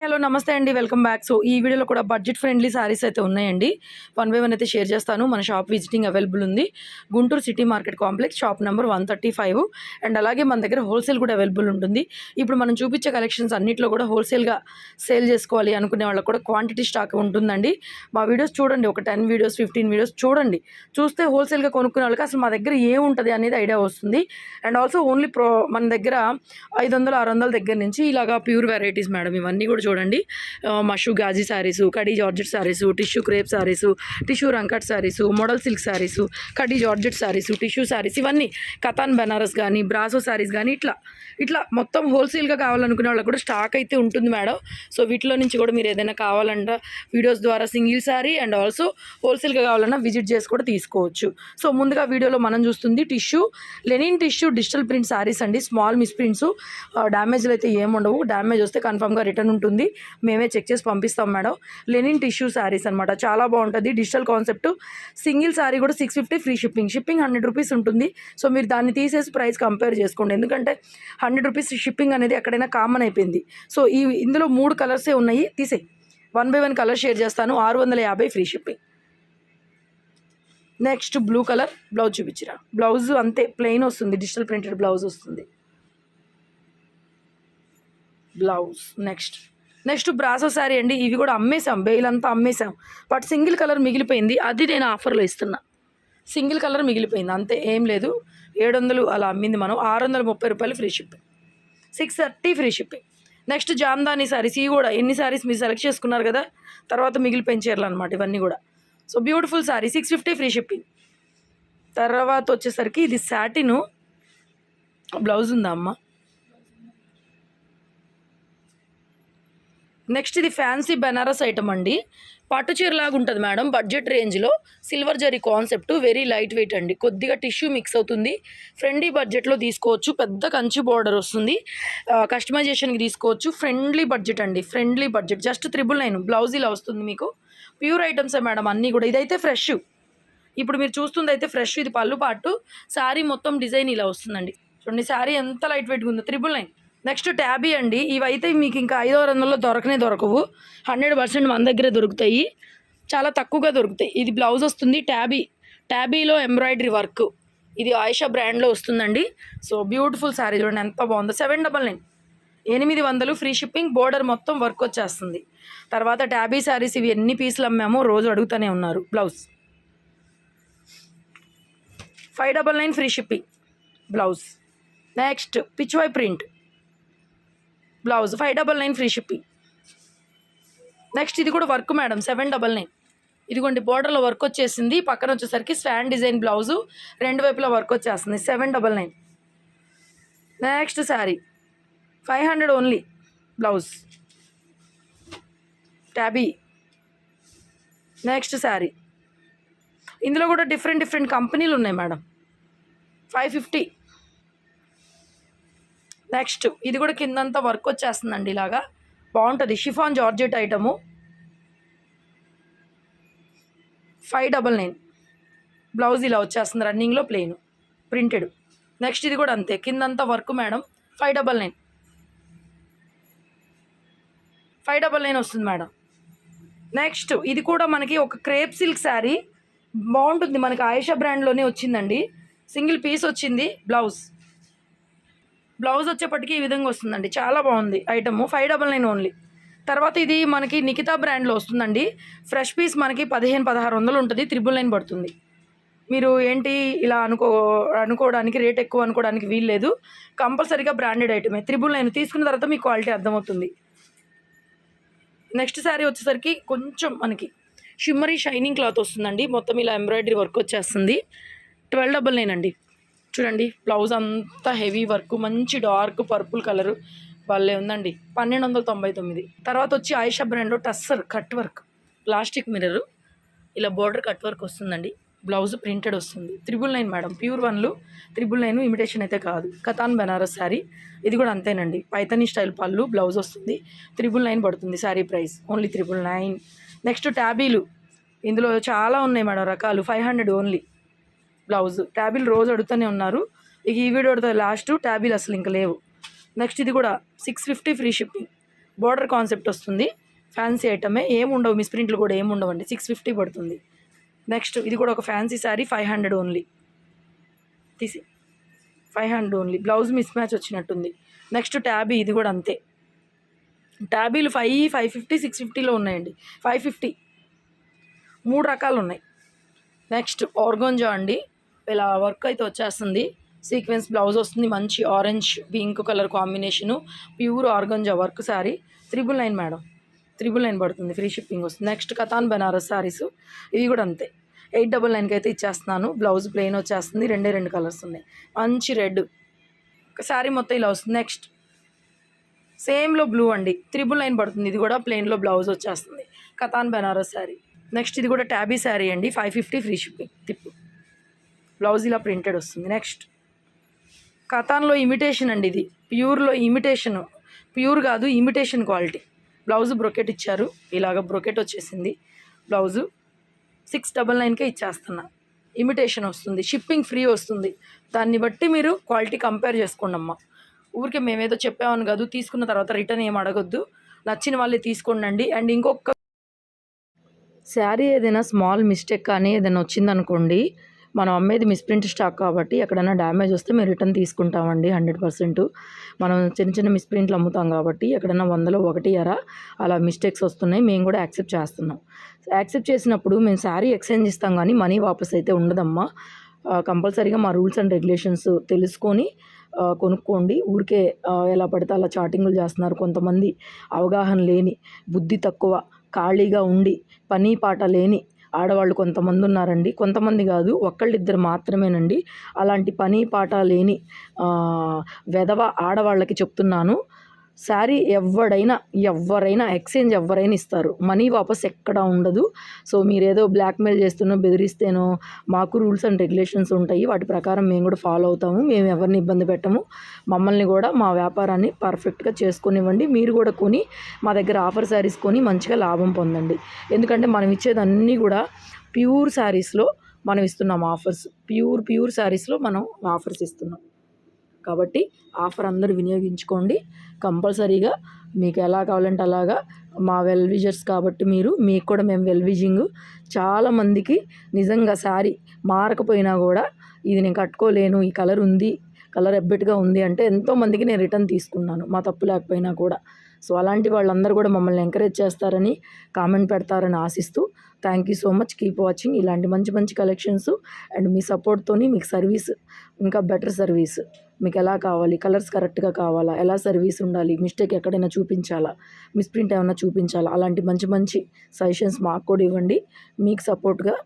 Hello నమస్తే అండి, welcome back. So ఈ వీడియోలో కూడా బడ్జెట్ ఫ్రెండ్లీ సారీస్ అయితే ఉన్నాయండి. వన్ బై వన్ అయితే షేర్ చేస్తాను. మన షాప్ విజిటింగ్ అవైలబుల్ ఉంది. Guntur city market complex, shop number 135. And అలాగే మన దగ్గర హోల్సేల్ కూడా అవైలబుల్ ఉంటుంది. ఇప్పుడు మనం చూపించే కలెక్షన్స్ అన్నింటిలో కూడా హోల్సేల్గా సేల్ చేసుకోవాలి అనుకునే వాళ్ళకి కూడా క్వాంటిటీ స్టాక్ ఉంటుందండి. మా వీడియోస్ చూడండి, ఒక 10 వీడియోస్ 15 వీడియోస్ చూడండి. చూస్తే హోల్సేల్గా కొనుక్కునే వాళ్ళకి అసలు మా దగ్గర ఏముంటుంది అనేది ఐడియా వస్తుంది. అండ్ ఆల్సో ఓన్లీ మన దగ్గర 500-600 దగ్గర నుంచి ఇలాగా ప్యూర్ వెరైటీస్ మేడం. ఇవన్నీ కూడా చూడండి, మషూ గాజీ శారీసు, కడీ georgette saris, tissue crepe saris, tissue రంకట్ శారీసు, మోడల్ సిల్క్ శారీసు, కడీ జార్జెట్ శారీసు, టిష్యూ శారీస్, ఇవన్నీ కతాన్ బెనారస్ కానీ బ్రాసో శారీస్ కానీ ఇట్లా మొత్తం హోల్సేల్గా కావాలనుకునే వాళ్ళకి కూడా స్టాక్ అయితే ఉంటుంది మేడం. సో వీటిలో నుంచి కూడా మీరు ఏదైనా కావాలంటే వీడియోస్ ద్వారా సింగిల్ శారీ అండ్ ఆల్సో హోల్సేల్గా కావాలన్నా విజిట్ చేసి కూడా తీసుకోవచ్చు. సో ముందుగా వీడియోలో మనం చూస్తుంది tissue linen tissue digital print saris అండి. స్మాల్ మిస్ ప్రింట్స్, డ్యామేజ్లు అయితే ఏముండవు. డ్యామేజ్ వస్తే కన్ఫామ్గా రిటర్న్ ఉంటుంది, మేమే చెక్ చేసి పంపిస్తాం మేడం. లెనిన్ టిష్యూ శారీస్ అనమాట, చాలా బాగుంటుంది. Digital concept. సింగిల్ శారీ కూడా 650 ఫ్రీ షిప్పింగ్ 100 రూపీస్ ఉంటుంది. సో మీరు దాన్ని తీసేసి ప్రైస్ కంపేర్ చేసుకోండి, ఎందుకంటే 100 రూపీస్ షిప్పింగ్ అనేది ఎక్కడైనా కామన్ అయిపోయింది. సో ఇందులో 3 కలర్సే ఉన్నాయి, తీసేయి. 1 బై 1 కలర్ షేర్ చేస్తాను. 650 free shipping. Next blue colour blouse చూపించిరా. బ్లౌజ్ అంతే ప్లెయిన్ వస్తుంది, డిజిటల్ ప్రింటెడ్ బ్లౌజ్ వస్తుంది. బ్లౌజ్ నెక్స్ట్ బ్రాసో శారీ అండి. ఇవి కూడా అమ్మేసాం, బెయిల్ అంతా అమ్మేసాం. బట్ సింగిల్ కలర్ మిగిలిపోయింది, అది నేను ఆఫర్లో ఇస్తున్నా. సింగిల్ కలర్ మిగిలిపోయింది, అంతే, ఏం లేదు. 700 అలా అమ్మింది మనం. 630 రూపాయలు free shipping, 630 free shipping. Next Jamdani saris. ఇవి కూడా ఎన్ని శారీస్ మీరు సెలెక్ట్ చేసుకున్నారు కదా, తర్వాత మిగిలిపోయిన చీరలు అనమాట ఇవన్నీ కూడా. So beautiful sari, 650 free shipping. తర్వాత వచ్చేసరికి ఇది సాటిను. బ్లౌజ్ ఉందా అమ్మ? నెక్స్ట్ ఇది ఫ్యాన్సీ బెనారస్ ఐటమ్ అండి. పట్టు చీరలాగా ఉంటుంది మేడం, బడ్జెట్ రేంజ్లో. Silver zari concept, very light weight అండి. కొద్దిగా టిష్యూ మిక్స్ అవుతుంది. ఫ్రెండ్లీ బడ్జెట్లో తీసుకోవచ్చు. పెద్ద కంచి బార్డర్ వస్తుంది, కస్టమైజేషన్కి తీసుకోవచ్చు. ఫ్రెండ్లీ బడ్జెట్ అండి, ఫ్రెండ్లీ బడ్జెట్. జస్ట్ 999. బ్లౌజ్ ఇలా వస్తుంది మీకు. ప్యూర్ ఐటమ్సే మేడం అన్నీ కూడా. ఇదైతే ఫ్రెష్, ఇప్పుడు మీరు చూస్తుంది అయితే ఫ్రెష్. ఇది పళ్ళు పాటు, శారీ మొత్తం డిజైన్ ఇలా వస్తుందండి. చూడండి శారీ ఎంత లైట్ వెయిట్గా ఉందో. 999. నెక్స్ట్ ట్యాబీ అండి. ఇవైతే మీకు ఇంకా 500-600లో దొరకవు. 100% మన దగ్గరే దొరుకుతాయి, చాలా తక్కువగా దొరుకుతాయి. ఇది బ్లౌజ్ వస్తుంది, ట్యాబీలో ఎంబ్రాయిడరీ వర్క్. ఇది ఆయిషా బ్రాండ్లో వస్తుందండి. సో బ్యూటిఫుల్ శారీ చూడండి ఎంత బాగుందో. 799, 800 ఫ్రీ షిప్పింగ్. బోర్డర్ మొత్తం వర్క్ వచ్చేస్తుంది. తర్వాత ట్యాబీ శారీస్ ఇవి ఎన్ని పీసులు అమ్మామో రోజు అడుగుతూనే ఉన్నారు. Blouse 599 free shipping. Blouse next Pichwai print blouse 599 free shipping. Next ఇది కూడా వర్క్ మేడం, 799. ఇదిగోండి బోర్డర్లో వర్క్ వచ్చేసింది. పక్కన వచ్చేసరికి స్వాన్ డిజైన్ బ్లౌజు, రెండు వైపులా వర్క్ వచ్చేస్తుంది. 799. Next sari 500 only. Blouse tabby. Next sari, ఇందులో కూడా డిఫరెంట్ కంపెనీలు ఉన్నాయి మేడం. 550. నెక్స్ట్ ఇది కూడా కిందంతా వర్క్ వచ్చేస్తుందండి, ఇలాగా బాగుంటుంది. Chiffon georgette item, 599. బ్లౌజ్ ఇలా వచ్చేస్తుంది, రన్నింగ్లో ప్లెయిన్ ప్రింటెడ్. నెక్స్ట్ ఇది కూడా అంతే, కిందంతా వర్క్ మేడం. 599 వస్తుంది మేడం. నెక్స్ట్ ఇది కూడా మనకి ఒక క్రేప్ సిల్క్ శారీ, బాగుంటుంది. మనకి ఆయిషా బ్రాండ్లోనే వచ్చిందండి. సింగిల్ పీస్ వచ్చింది. బ్లౌజ్ వచ్చేప్పటికి ఈ విధంగా వస్తుందండి, చాలా బాగుంది ఐటమ్. 599 ఓన్లీ. తర్వాత ఇది మనకి నికితా బ్రాండ్లో వస్తుందండి. ఫ్రెష్ పీస్ మనకి 1500-1600 ఉంటుంది, 999 పడుతుంది. మీరు ఏంటి ఇలా అనుకోవడానికి, రేట్ ఎక్కువ అనుకోవడానికి వీల్లేదు. కంపల్సరీగా బ్రాండెడ్ ఐటమే. 999 తీసుకున్న తర్వాత మీకు క్వాలిటీ అర్థమవుతుంది. నెక్స్ట్ శారీ వచ్చేసరికి కొంచెం మనకి షిమ్మరీ షైనింగ్ క్లాత్ వస్తుందండి. మొత్తం ఇలా ఎంబ్రాయిడరీ వర్క్ వచ్చేస్తుంది. 1299 అండి. చూడండి బ్లౌజ్ అంతా హెవీ వర్క్, మంచి డార్క్ పర్పుల్ కలరు, భలే ఉందండి. 1299. తర్వాత వచ్చి ఆయిషా బ్రాండ్లో tussar cut work, plastic mirror, ఇలా బోర్డర్ కట్ వర్క్ వస్తుందండి. బ్లౌజ్ ప్రింటెడ్ వస్తుంది. 999 మేడం. ప్యూర్ 1లు 999, ఇమిటేషన్ అయితే కాదు. కతాన్ బెనారస్ శారీ. ఇది కూడా అంతేనండి, పైతనీ స్టైల్ పళ్ళు, బ్లౌజ్ వస్తుంది. 999 పడుతుంది శారీ ప్రైస్, ఓన్లీ 999. నెక్స్ట్ ట్యాబీలు, ఇందులో చాలా ఉన్నాయి మేడం రకాలు. 500 ఓన్లీ. బ్లౌజ్ ట్యాబీలు రోజు అడుగుతూనే ఉన్నారు. ఇక ఈ వీడియో లాస్ట్ ట్యాబీలు అసలు ఇంకా లేవు. నెక్స్ట్ ఇది కూడా 650 ఫ్రీ షిప్పింగ్. బోర్డర్ కాన్సెప్ట్ వస్తుంది, ఫ్యాన్సీ ఐటమే, ఏముండవు మిస్ప్రింట్లు కూడా ఏముండవండి. 650 పడుతుంది. నెక్స్ట్ ఇది కూడా ఒక ఫ్యాన్సీ శారీ, 500 ఓన్లీ. తీసి 500 ఓన్లీ. బ్లౌజ్ మిస్ మ్యాచ్ వచ్చినట్టుంది. నెక్స్ట్ ట్యాబీ, ఇది కూడా అంతే. ట్యాబీలు 550, 650లో ఉన్నాయండి. 550 3 రకాలు ఉన్నాయి. నెక్స్ట్ ఆర్గంజా అండి, ఇలా వర్క్ అయితే వచ్చేస్తుంది. సీక్వెన్స్ బ్లౌజ్ వస్తుంది, మంచి orange pink colour combination, pure organza work sari. 999 madam, 999 పడుతుంది, ఫ్రీ షిప్పింగ్ వస్తుంది. నెక్స్ట్ కతాన్ బెనారస్ శారీస్, ఇవి కూడా అంతే. 899కి అయితే ఇచ్చేస్తున్నాను. బ్లౌజ్ ప్లెయిన్ వచ్చేస్తుంది, 2 కలర్స్ ఉన్నాయి. మంచి రెడ్ శారీ మొత్తం ఇలా వస్తుంది. నెక్స్ట్ సేమ్లో బ్లూ అండి, 999 పడుతుంది. ఇది కూడా ప్లెయిన్లో బ్లౌజ్ వచ్చేస్తుంది, కతాన్ బెనారస్ శారీ. నెక్స్ట్ ఇది కూడా ట్యాబీ శారీ అండి, 550 ఫ్రీ షిప్పింగ్. తిప్పు బ్లౌజ్ ఇలా ప్రింటెడ్ వస్తుంది. నెక్స్ట్ కతాన్లో ఇమిటేషన్ అండి, ఇది ప్యూర్లో ఇమిటేషన్, ప్యూర్ కాదు ఇమిటేషన్ క్వాలిటీ. బ్లౌజ్ బ్రొకెట్ ఇచ్చారు, ఇలాగ బ్రొకెట్ వచ్చేసింది. బ్లౌజు 699కే ఇచ్చేస్తున్నా. ఇమిటేషన్ వస్తుంది, షిప్పింగ్ ఫ్రీ వస్తుంది. దాన్ని బట్టి మీరు క్వాలిటీ కంపేర్ చేసుకోండి అమ్మ. ఊరికే మేమేదో చెప్పామని కాదు, తీసుకున్న తర్వాత రిటర్న్ ఏం అడగొద్దు, నచ్చిన వాళ్ళే తీసుకోండి. అండ్ ఇంకొక శారీ ఏదైనా స్మాల్ మిస్టేక్ కానీ ఏదైనా వచ్చిందనుకోండి, మనం అమ్మేది మిస్ప్రింట్ స్టాక్ కాబట్టి ఎక్కడైనా డ్యామేజ్ వస్తే మేము రిటర్న్ తీసుకుంటామండి 100%. మనం చిన్న చిన్న మిస్ప్రింట్లు అమ్ముతాం కాబట్టి ఎక్కడైనా 100లో 1 అలా మిస్టేక్స్ వస్తున్నాయి, మేము కూడా యాక్సెప్ట్ చేస్తున్నాం. యాక్సెప్ట్ చేసినప్పుడు మేము శారీ ఎక్స్చేంజ్ ఇస్తాం కానీ మనీ వాపస్ అయితే ఉండదమ్మా. కంపల్సరీగా మా రూల్స్ అండ్ రెగ్యులేషన్స్ తెలుసుకొని కొనుక్కోండి. ఊరికే ఎలా పడితే అలా చాటింగులు చేస్తున్నారు కొంతమంది, అవగాహన లేని, బుద్ధి తక్కువ, ఖాళీగా ఉండి పని పాట లేని ఆడవాళ్ళు కొంతమంది ఉన్నారండి. కొంతమంది కాదు, ఒక్కళ్ళిద్దరు మాత్రమేనండి. అలాంటి పని పాట లేని వెధవ ఆడవాళ్ళకి చెప్తున్నాను, శారీ ఎవరైనా ఎక్స్చేంజ్ ఎవరైనా ఇస్తారు, మనీ వాపస్ ఎక్కడా ఉండదు. సో మీరేదో బ్లాక్మెయిల్ చేస్తున్నో బెదిరిస్తేనో, మాకు రూల్స్ అండ్ రెగ్యులేషన్స్ ఉంటాయి, వాటి ప్రకారం మేము కూడా ఫాలో అవుతాము. మేము ఎవరిని ఇబ్బంది పెట్టము. మమ్మల్ని కూడా మా వ్యాపారాన్ని పర్ఫెక్ట్గా చేసుకునివ్వండి. మీరు కూడా కొని మా దగ్గర ఆఫర్ శారీస్ కొని మంచిగా లాభం పొందండి. ఎందుకంటే మనం ఇచ్చేదన్నీ కూడా ప్యూర్ శారీస్లో మనం ఇస్తున్నాం ఆఫర్స్. ప్యూర్ శారీస్లో మనం ఆఫర్స్ ఇస్తున్నాం కాబట్టి ఆఫర్ అందరూ వినియోగించుకోండి. కంపల్సరీగా మీకు ఎలా కావాలంటే అలాగా, మా వెల్ విజర్స్ కాబట్టి మీకు కూడా మేము వెల్ విజింగ్. చాలామందికి నిజంగా శారీ మారకపోయినా కూడా ఇది నేను కట్టుకోలేను, ఈ కలర్ ఉంది, కలర్ ఎబ్బెట్గా ఉంది అంటే ఎంతోమందికి నేను రిటర్న్ తీసుకున్నాను, మా తప్పు లేకపోయినా కూడా. సో అలాంటి వాళ్ళందరూ కూడా మమ్మల్ని ఎంకరేజ్ చేస్తారని, కామెంట్ పెడతారని ఆశిస్తూ, thank you so much. Keep watching. ఇలాంటి మంచి మంచి కలెక్షన్స్ అండ్ మీ సపోర్ట్తోని మీకు సర్వీస్, ఇంకా బెటర్ సర్వీస్, మీకు ఎలా కావాలి, కలర్స్ కరెక్ట్గా కావాలా, ఎలా సర్వీస్ ఉండాలి, మిస్టేక్ ఎక్కడైనా చూపించాలా, మిస్ప్రింట్ ఏమైనా చూపించాలా, అలాంటి మంచి మంచి సజెషన్స్ మాకు కూడా ఇవ్వండి. మీకు సపోర్ట్గా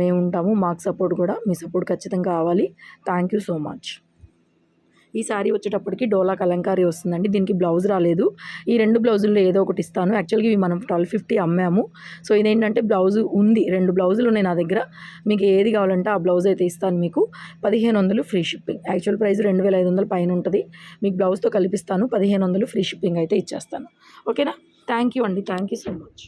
మేము ఉంటాము. మాకు సపోర్ట్ కూడా, మీ సపోర్ట్ ఖచ్చితంగా కావాలి. Thank you so much. ఈ శారీ వచ్చేటప్పటికి డోలా కలంకారీ వస్తుందండి. దీనికి బ్లౌజ్ రాలేదు. ఈ 2 బ్లౌజుల్లో ఏదో ఒకటి ఇస్తాను. యాక్చువల్గా ఇవి మనం 1250 అమ్మాము. సో ఇదేంటంటే బ్లౌజు ఉంది, 2 బ్లౌజులు ఉన్నాయి నా దగ్గర. మీకు ఏది కావాలంటే ఆ బ్లౌజ్ అయితే ఇస్తాను. మీకు 1500 ఫ్రీ షిప్పింగ్. యాక్చువల్ ప్రైస్ 2500 పైన ఉంటుంది. మీకు బ్లౌజ్తో కలిపిస్తాను. 1500 ఫ్రీ షిప్పింగ్ అయితే ఇచ్చేస్తాను. ఓకేనా? థ్యాంక్ యూ అండి, థ్యాంక్ యూ సో మచ్.